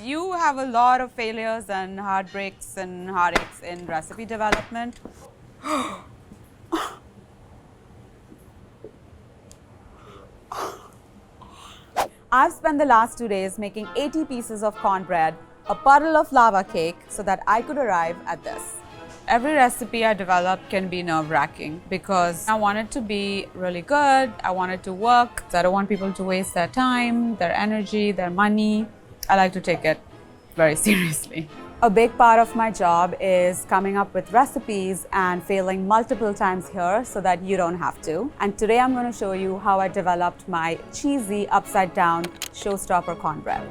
You have a lot of failures and heartbreaks and heartaches in recipe development. I've spent the last 2 days making 80 pieces of cornbread, a puddle of lava cake, so that I could arrive at this. Every recipe I develop can be nerve-wracking because I want it to be really good, I want it to work, I don't want people to waste their time, their energy, their money. I like to take it very seriously. A big part of my job is coming up with recipes and failing multiple times here so that you don't have to. And today I'm going to show you how I developed my cheesy upside down showstopper cornbread.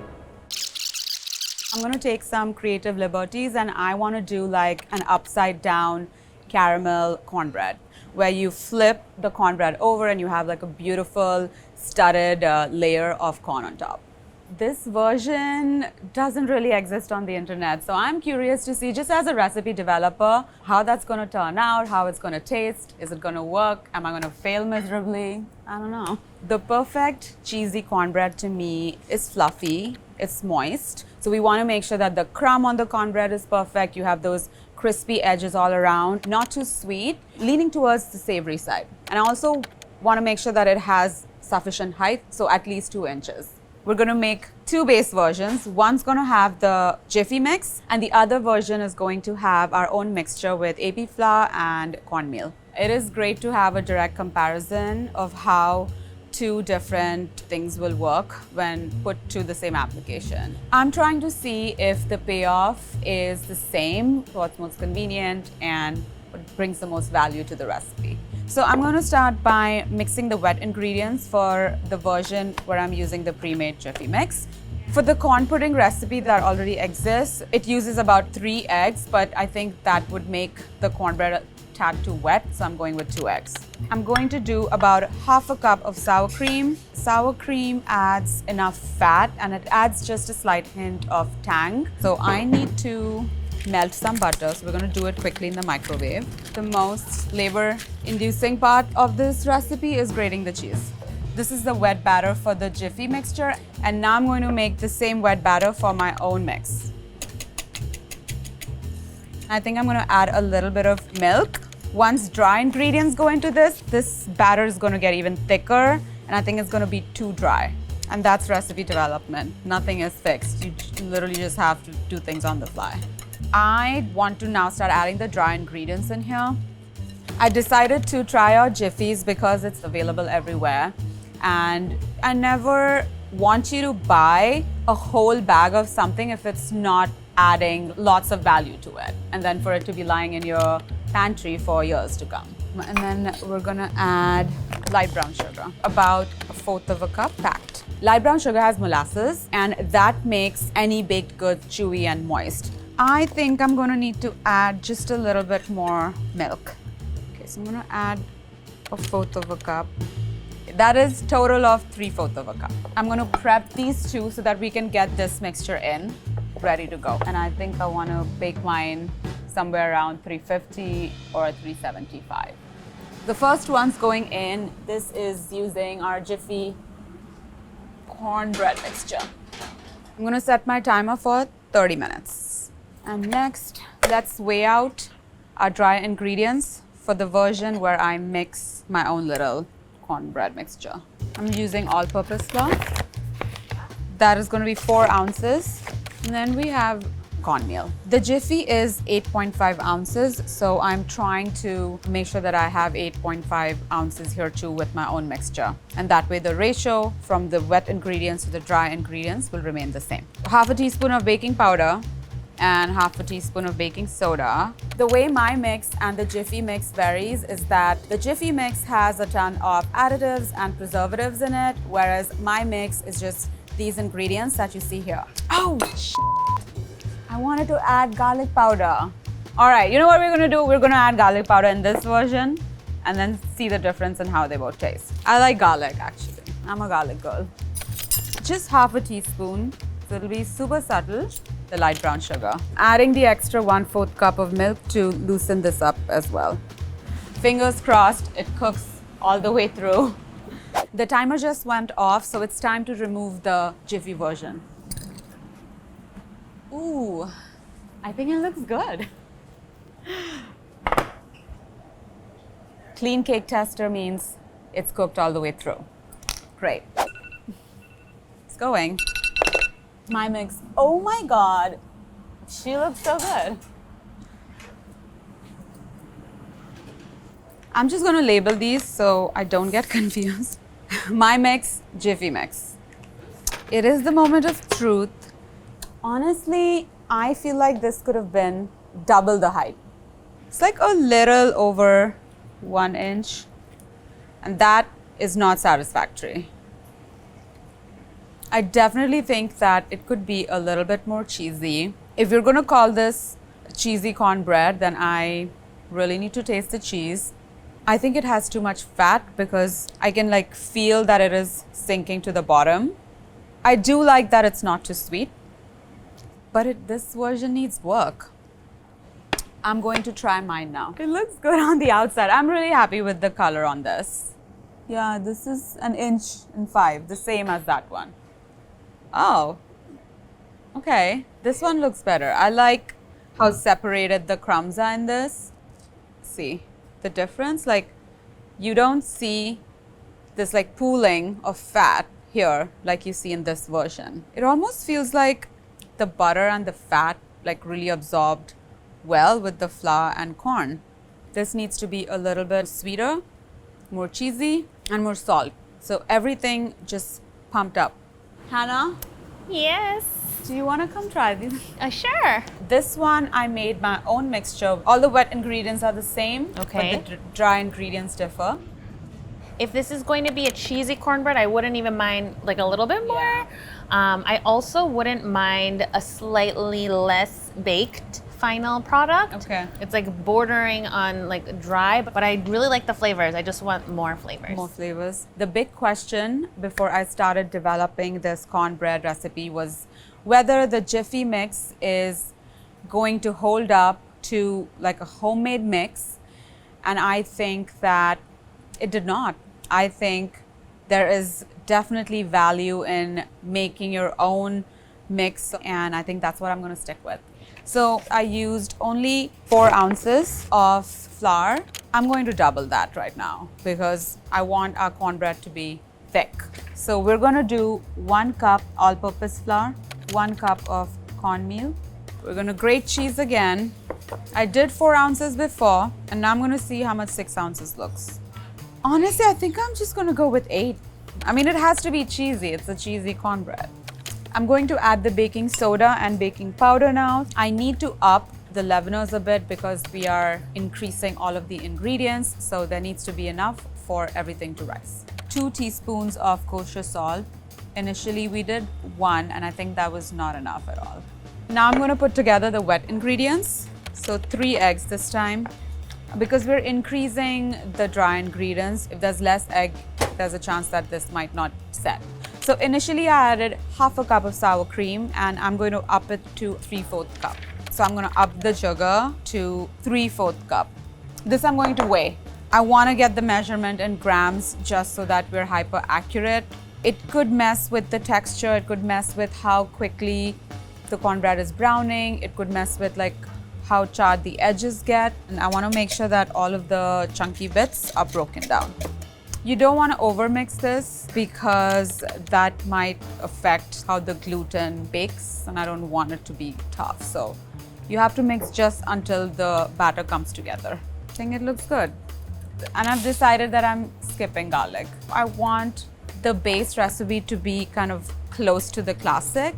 I'm going to take some creative liberties and I want to do like an upside down caramel cornbread where you flip the cornbread over and you have like a beautiful studded layer of corn on top. This version doesn't really exist on the internet, so I'm curious to see, just as a recipe developer, how that's going to turn out, how it's going to taste, is it going to work, am I going to fail miserably? I don't know. The perfect cheesy cornbread to me is fluffy, it's moist, so we want to make sure that the crumb on the cornbread is perfect, you have those crispy edges all around, not too sweet, leaning towards the savory side. And I also want to make sure that it has sufficient height, so at least 2 inches. We're going to make 2 base versions. One's going to have the Jiffy mix and the other version is going to have our own mixture with AP flour and cornmeal. It is great to have a direct comparison of how 2 different things will work when put to the same application. I'm trying to see if the payoff is the same, what's most convenient and what brings the most value to the recipe. So I'm going to start by mixing the wet ingredients for the version where I'm using the pre-made Jiffy mix. For the corn pudding recipe that already exists, it uses about 3 eggs, but I think that would make the cornbread a tad too wet, so I'm going with 2 eggs. I'm going to do about ½ a cup of sour cream. Sour cream adds enough fat and it adds just a slight hint of tang. So I need to melt some butter, so we're going to do it quickly in the microwave. The most labor-inducing part of this recipe is grating the cheese. This is the wet batter for the Jiffy mixture, and now I'm going to make the same wet batter for my own mix. I think I'm going to add a little bit of milk. Once dry ingredients go into this batter is going to get even thicker, and I think it's going to be too dry. And that's recipe development. Nothing is fixed. You literally just have to do things on the fly. I want to now start adding the dry ingredients in here. I decided to try out Jiffy's because it's available everywhere. And I never want you to buy a whole bag of something if it's not adding lots of value to it. And then for it to be lying in your pantry for years to come. And then we're gonna add light brown sugar, about 1/4 of a cup packed. Light brown sugar has molasses and that makes any baked goods chewy and moist. I think I'm going to need to add just a little bit more milk. Okay, so I'm going to add 1/4 of a cup. That is total of 3/4 of a cup. I'm going to prep these 2 so that we can get this mixture in, ready to go. And I think I want to bake mine somewhere around 350 or 375. The first one's going in. This is using our Jiffy cornbread mixture. I'm going to set my timer for 30 minutes. And next, let's weigh out our dry ingredients for the version where I mix my own little cornbread mixture. I'm using all-purpose flour. That is going to be 4 ounces. And then we have cornmeal. The Jiffy is 8.5 ounces, so I'm trying to make sure that I have 8.5 ounces here too with my own mixture. And that way the ratio from the wet ingredients to the dry ingredients will remain the same. ½ a teaspoon of baking powder and ½ a teaspoon of baking soda. The way my mix and the Jiffy mix varies is that the Jiffy mix has a ton of additives and preservatives in it, whereas my mix is just these ingredients that you see here. Oh, I wanted to add garlic powder. All right, you know what we're gonna do? We're gonna add garlic powder in this version and then see the difference in how they both taste. I like garlic, actually. I'm a garlic girl. Just ½ a teaspoon, so it'll be super subtle. The light brown sugar. Adding the extra 1/4 cup of milk to loosen this up as well. Fingers crossed, it cooks all the way through. The timer just went off, so it's time to remove the Jiffy version. Ooh, I think it looks good. Clean cake tester means it's cooked all the way through. Great. It's going. My mix. Oh my God. She looks so good. I'm just going to label these so I don't get confused. My mix, Jiffy mix. It is the moment of truth. Honestly, I feel like this could have been double the height. It's like a little over 1 inch, and that is not satisfactory. I definitely think that it could be a little bit more cheesy. If you're going to call this cheesy cornbread, then I really need to taste the cheese. I think it has too much fat because I can like feel that it is sinking to the bottom. I do like that it's not too sweet, but this version needs work. I'm going to try mine now. It looks good on the outside. I'm really happy with the color on this. Yeah, this is 1 inch and 5, the same as that one. Oh, okay. This one looks better. I like how separated the crumbs are in this. See the difference? Like, you don't see this like pooling of fat here like you see in this version. It almost feels like the butter and the fat like really absorbed well with the flour and corn. This needs to be a little bit sweeter, more cheesy, and more salt. So everything just pumped up. Hana? Yes. Do you want to come try these? Sure. This one I made my own mixture. All the wet ingredients are the same, Okay. but the dry ingredients differ. If this is going to be a cheesy cornbread, I wouldn't even mind like a little bit more. I also wouldn't mind a slightly less baked final product. Okay. It's like bordering on like dry, but I really like the flavors. I just want more flavors. More flavors. The big question before I started developing this cornbread recipe was whether the Jiffy mix is going to hold up to like a homemade mix, and I think that it did not. I think there is definitely value in making your own mix, and I think that's what I'm going to stick with. So I used only 4 ounces of flour. I'm going to double that right now because I want our cornbread to be thick. So we're going to do 1 cup all-purpose flour, 1 cup of cornmeal. We're going to grate cheese again. I did 4 ounces before, and now I'm going to see how much 6 ounces looks. Honestly, I think I'm just going to go with 8. I mean, it has to be cheesy. It's a cheesy cornbread. I'm going to add the baking soda and baking powder now. I need to up the leaveners a bit because we are increasing all of the ingredients, so there needs to be enough for everything to rise. 2 teaspoons of kosher salt. Initially, we did 1, and I think that was not enough at all. Now I'm going to put together the wet ingredients. So 3 eggs this time. Because we're increasing the dry ingredients, if there's less egg, there's a chance that this might not set. So initially I added half a cup of sour cream, and I'm going to up it to 3/4 cup. So I'm going to up the sugar to 3/4 cup. This I'm going to weigh. I want to get the measurement in grams just so that we're hyper accurate. It could mess with the texture, it could mess with how quickly the cornbread is browning, it could mess with like how charred the edges get, and I want to make sure that all of the chunky bits are broken down. You don't want to overmix this because that might affect how the gluten bakes, and I don't want it to be tough. So you have to mix just until the batter comes together. I think it looks good. And I've decided that I'm skipping garlic. I want the base recipe to be kind of close to the classic,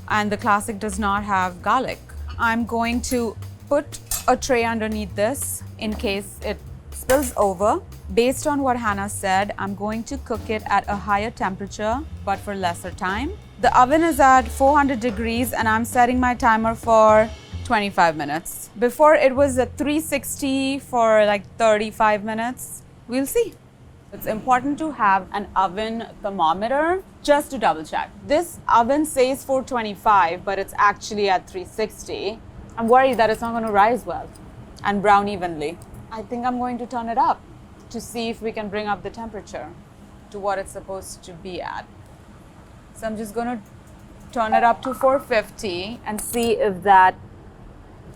and the classic does not have garlic. I'm going to put a tray underneath this in case it spills over. Based on what Hana said, I'm going to cook it at a higher temperature but for lesser time. The oven is at 400 degrees and I'm setting my timer for 25 minutes. Before it was at 360 for like 35 minutes. We'll see. It's important to have an oven thermometer just to double check. This oven says 425, but it's actually at 360. I'm worried that it's not going to rise well and brown evenly. I think I'm going to turn it up to see if we can bring up the temperature to what it's supposed to be at. So I'm just going to turn it up to 450 and see if that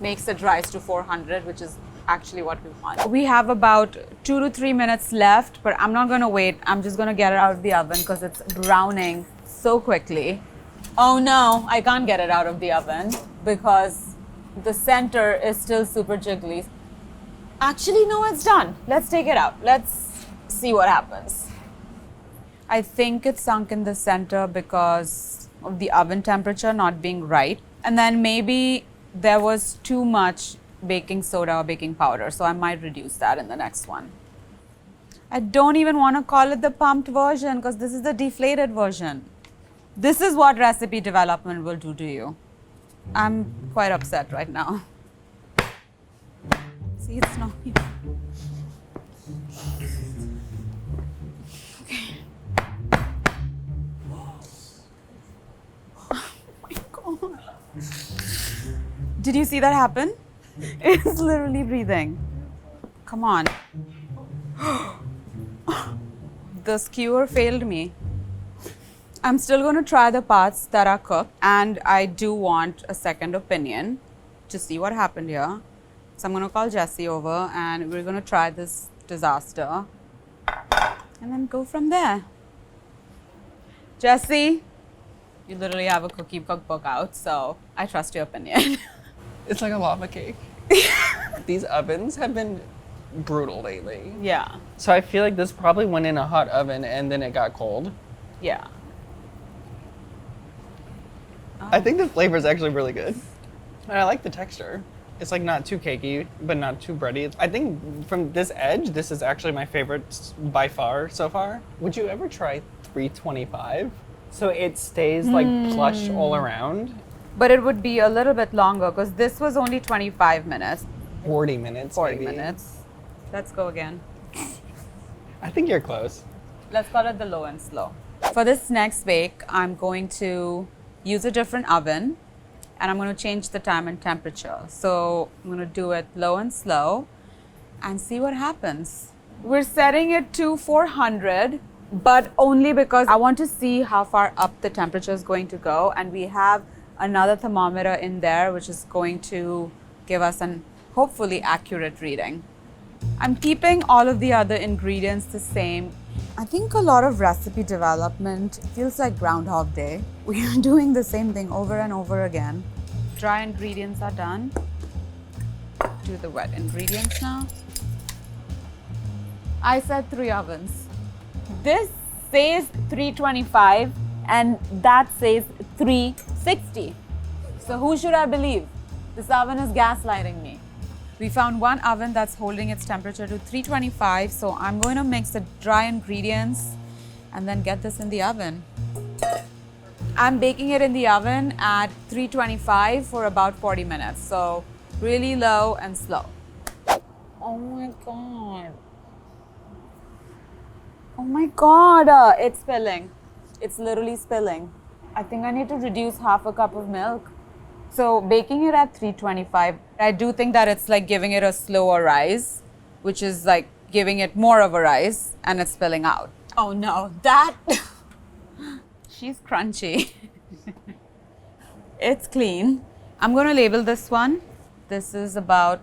makes it rise to 400, which is actually what we want. We have about 2 to 3 minutes left, but I'm not gonna wait. I'm just gonna get it out of the oven because it's browning so quickly. Oh no, I can't get it out of the oven because the center is still super jiggly. Actually, no, it's done. Let's take it out. Let's see what happens. I think it's sunk in the center because of the oven temperature not being right. And then maybe there was too much baking soda or baking powder, so I might reduce that in the next one. I don't even want to call it the pumped version because this is the deflated version. This is what recipe development will do to you. I'm quite upset right now. See, it's not even. Okay. Oh my God. Did you see that happen? It's literally breathing. Come on. The skewer failed me. I'm still going to try the parts that are cooked, and I do want a second opinion to see what happened here. So I'm going to call Jessie over and we're going to try this disaster and then go from there. Jessie, you literally have a cookie cookbook out, so I trust your opinion. It's like a lava cake. These ovens have been brutal lately. Yeah. So I feel like this probably went in a hot oven and then it got cold. Yeah. I think the flavor is actually really good. And I like the texture. It's like not too cakey, but not too bready. I think from this edge, this is actually my favorite by far so far. Would you ever try 325? So it stays like plush all around. But it would be a little bit longer because this was only 25 minutes. 40 minutes, 40 maybe. minutes. Let's go again. I think you're close. Let's call it the low and slow. For this next bake, I'm going to use a different oven and I'm going to change the time and temperature. So I'm going to do it low and slow and see what happens. We're setting it to 400, but only because I want to see how far up the temperature is going to go, and we have another thermometer in there which is going to give us an hopefully accurate reading. I'm keeping all of the other ingredients the same. I think a lot of recipe development feels like Groundhog Day. We are doing the same thing over and over again. Dry ingredients are done. Do the wet ingredients now. I said 3 ovens. This says 325 and that says 360. So who should I believe? This oven is gaslighting me. We found one oven that's holding its temperature to 325, so I'm going to mix the dry ingredients and then get this in the oven. I'm baking it in the oven at 325 for about 40 minutes, so really low and slow. Oh my God. Oh my God, it's spilling. It's literally spilling. I think I need to reduce half a cup of milk. So baking it at 325, I do think that it's like giving it a slower rise, which is like giving it more of a rise and it's spilling out. Oh no, that, she's crunchy. It's clean. I'm going to label this one. This is about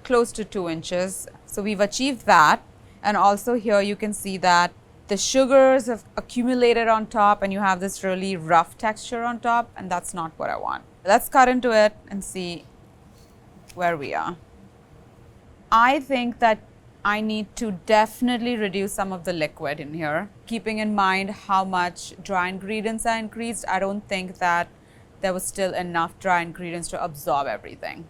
close to 2 inches. So we've achieved that. And also here you can see that the sugars have accumulated on top and you have this really rough texture on top, and that's not what I want. Let's cut into it and see where we are. I think that I need to definitely reduce some of the liquid in here. Keeping in mind how much dry ingredients I increased, I don't think that there was still enough dry ingredients to absorb everything.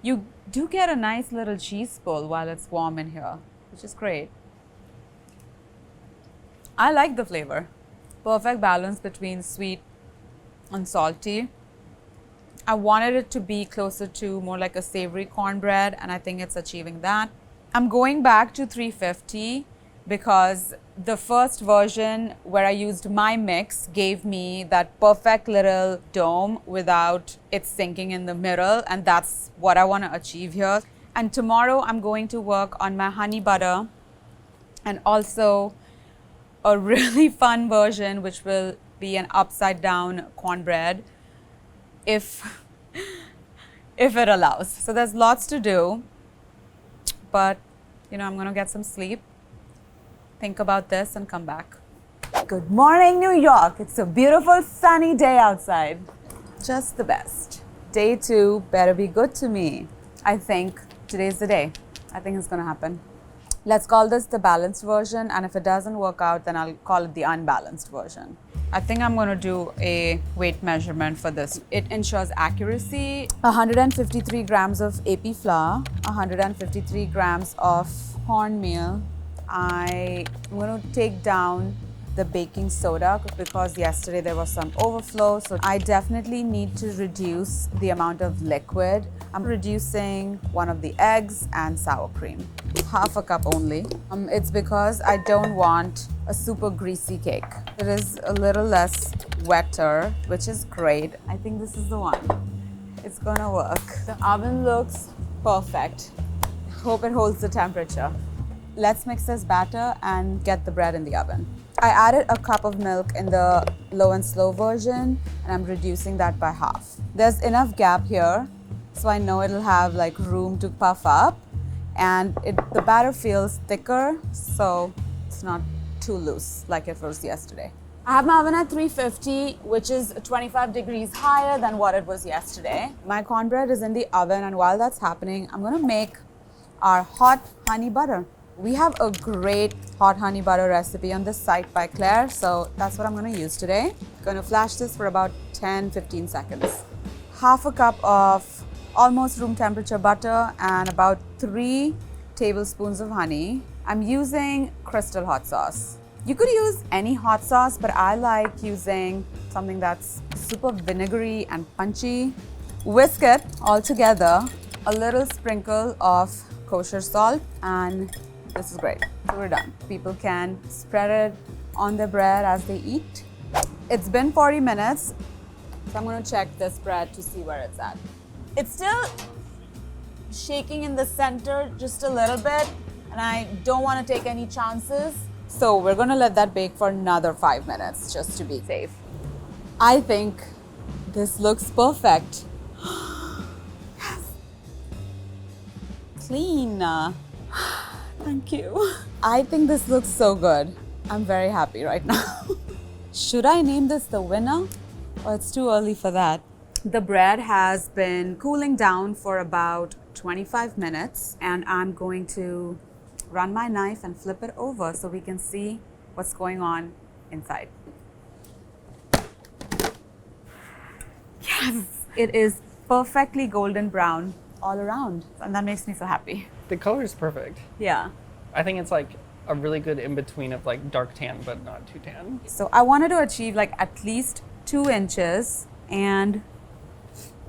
You do get a nice little cheese pull while it's warm in here, which is great. I like the flavor. Perfect balance between sweet and salty. I wanted it to be closer to more like a savory cornbread, and I think it's achieving that. I'm going back to 350 because the first version where I used my mix gave me that perfect little dome without it sinking in the middle, and that's what I want to achieve here. And tomorrow I'm going to work on my honey butter and also a really fun version which will be an upside down cornbread if it allows. So there's lots to do, but I'm gonna get some sleep, think about this and come back. Good morning, New York. It's a beautiful sunny day outside. Just the best. Day 2 better be good to me. I think today's the day. I think it's gonna happen. Let's call this the balanced version, and if it doesn't work out, then I'll call it the unbalanced version. I think I'm gonna do a weight measurement for this. It ensures accuracy. 153 grams of AP flour, 153 grams of cornmeal. I'm gonna take down the baking soda because yesterday there was some overflow, so I definitely need to reduce the amount of liquid. I'm reducing one of the eggs and sour cream, half a cup only. It's because I don't want a super greasy cake. It is a little less wetter, which is great. I think this is the one. It's gonna work. The oven looks perfect. Hope it holds the temperature. Let's mix this batter and get the bread in the oven. I added a cup of milk in the low and slow version, and I'm reducing that by half. There's enough gap here, so I know it'll have like room to puff up, and the batter feels thicker, so it's not too loose like it was yesterday. I have my oven at 350, which is 25 degrees higher than what it was yesterday. My cornbread is in the oven, and while that's happening, I'm gonna make our hot honey butter. We have a great hot honey butter recipe on this site by Claire, so that's what I'm going to use today. Going to flash this for about 10-15 seconds. Half a cup of almost room temperature butter and about 3 tablespoons of honey. I'm using Crystal hot sauce. You could use any hot sauce, but I like using something that's super vinegary and punchy. Whisk it all together. A little sprinkle of kosher salt, and this is great. So we're done. People can spread it on their bread as they eat. It's been 40 minutes, so I'm gonna check this bread to see where it's at. It's still shaking in the center just a little bit, and I don't wanna take any chances. So we're gonna let that bake for another 5 minutes just to be safe. I think this looks perfect. Yes. Clean. Thank you. I think this looks so good. I'm very happy right now. Should I name this the winner? Or it's too early for that. The bread has been cooling down for about 25 minutes, and I'm going to run my knife and flip it over so we can see what's going on inside. Yes! It is perfectly golden brown all around, and that makes me so happy. The color is perfect. Yeah. I think it's like a really good in-between of like dark tan, but not too tan. So I wanted to achieve like at least 2 inches, and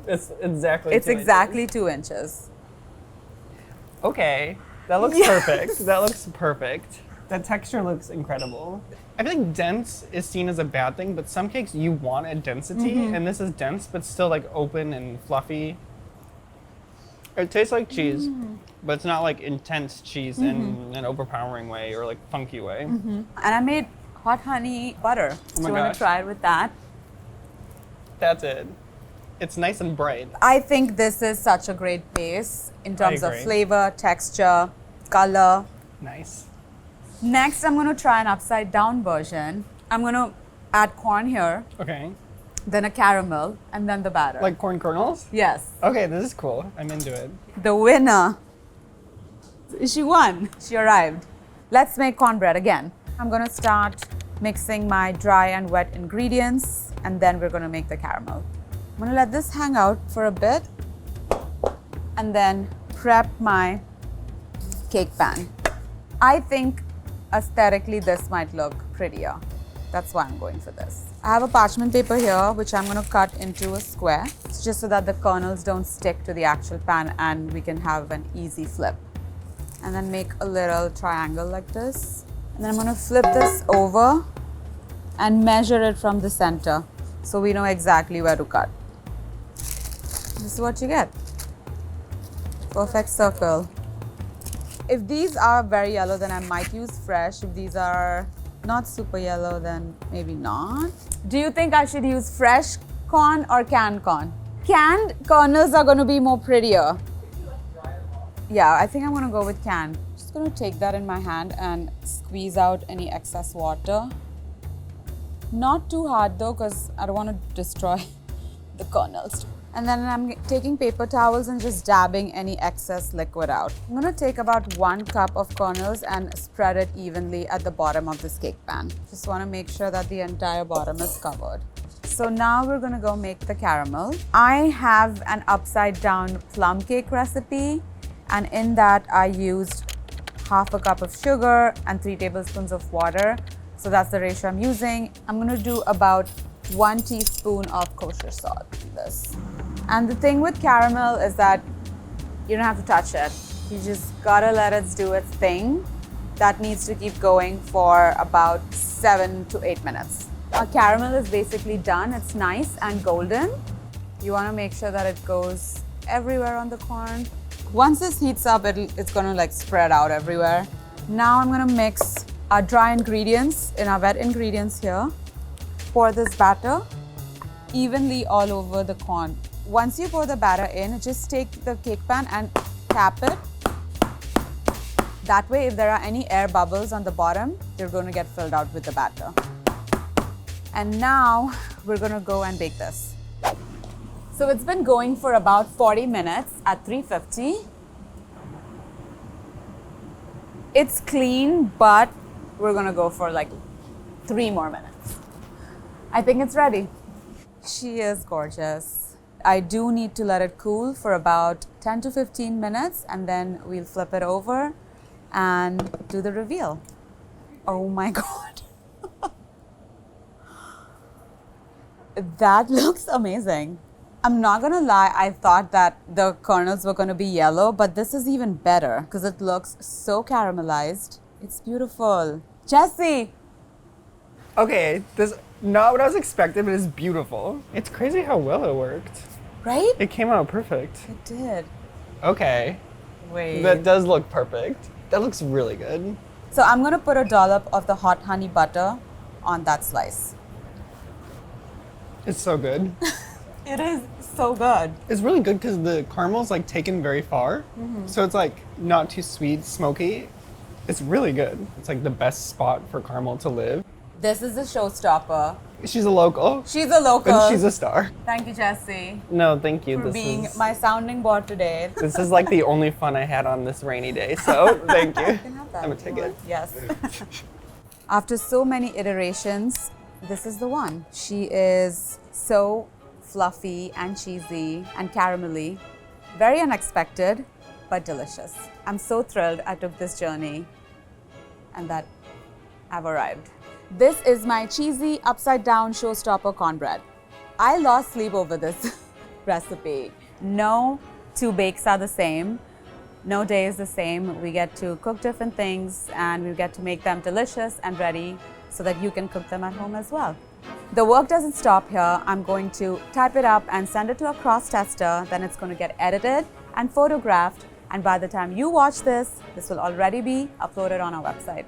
It's exactly it's 2 inches. exactly 2 inches. Okay, that looks Yes. perfect. That looks perfect. That texture looks incredible. I feel like dense is seen as a bad thing, but some cakes you want a density, and this is dense, but still like open and fluffy. It tastes like cheese, but it's not like intense cheese in an overpowering way or like funky way. And I made hot honey butter. Oh my Do you want gosh. to try it with that? That's it. It's nice and bright. I think this is such a great base in terms of agree. flavor, texture, color. Nice. Next, I'm going to try an upside down version. I'm going to add corn here, Okay. then a caramel, and then the batter. Like corn kernels? Yes. Okay, this is cool. I'm into it. The winner. She won. She arrived. Let's make cornbread again. I'm going to start mixing my dry and wet ingredients, and then we're going to make the caramel. I'm going to let this hang out for a bit, and then prep my cake pan. I think aesthetically this might look prettier. That's why I'm going for this. I have a parchment paper here, which I'm going to cut into a square, just so that the kernels don't stick to the actual pan and we can have an easy flip. And then make a little triangle like this. And then I'm going to flip this over and measure it from the center so we know exactly where to cut. This is what you get. Perfect circle. If these are very yellow, then I might use fresh. If these are not super yellow, then maybe not. Do you think I should use fresh corn or canned corn? Canned kernels are going to be more prettier. Yeah, I think I'm going to go with canned. Just going to take that in my hand and squeeze out any excess water. Not too hard though, because I don't want to destroy the kernels. And then I'm taking paper towels and just dabbing any excess liquid out. I'm going to take about 1 cup of kernels and spread it evenly at the bottom of this cake pan. Just want to make sure that the entire bottom is covered. So now we're going to go make the caramel. I have an upside down plum cake recipe, and in that I used half a cup of sugar and 3 tablespoons of water. So that's the ratio I'm using. I'm going to do about 1 teaspoon of kosher salt in this. And the thing with caramel is that you don't have to touch it. You just gotta let it do its thing. That needs to keep going for about 7 to 8 minutes. Our caramel is basically done. It's nice and golden. You wanna make sure that it goes everywhere on the corn. Once this heats up, it's gonna like spread out everywhere. Now I'm gonna mix our dry ingredients in our wet ingredients here. Pour this batter evenly all over the corn. Once you pour the batter in, just take the cake pan and tap it. That way, if there are any air bubbles on the bottom, they're going to get filled out with the batter. And now we're going to go and bake this. So it's been going for about 40 minutes at 350. It's clean, but we're going to go for like 3 more minutes. I think it's ready. She is gorgeous. I do need to let it cool for about 10 to 15 minutes, and then we'll flip it over and do the reveal. Oh my God. That looks amazing. I'm not gonna lie, I thought that the kernels were gonna be yellow, but this is even better because it looks so caramelized. It's beautiful. Jessie! Okay, this not what I was expecting, but it's beautiful. It's crazy how well it worked. Right? It came out perfect. It did. Okay. Wait. That does look perfect. That looks really good. So I'm gonna put a dollop of the hot honey butter on that slice. It's so good. It is so good. It's really good because the caramel's like taken very far. So it's like not too sweet, smoky. It's really good. It's like the best spot for caramel to live. This is a showstopper. She's a local. She's a local. And she's a star. Thank you, Jessie, No, thank you. for being my sounding board today. This is like the only fun I had on this rainy day, so thank you. You can have that I'm gonna if you take it. want. Yes. After so many iterations, this is the one. She is so fluffy and cheesy and caramelly. Very unexpected, but delicious. I'm so thrilled I took this journey and that I've arrived. This is my cheesy upside down showstopper cornbread. I lost sleep over this recipe. No 2 bakes are the same. No day is the same. We get to cook different things and we get to make them delicious and ready so that you can cook them at home as well. The work doesn't stop here. I'm going to type it up and send it to a cross tester. Then it's going to get edited and photographed. And by the time you watch this, this will already be uploaded on our website.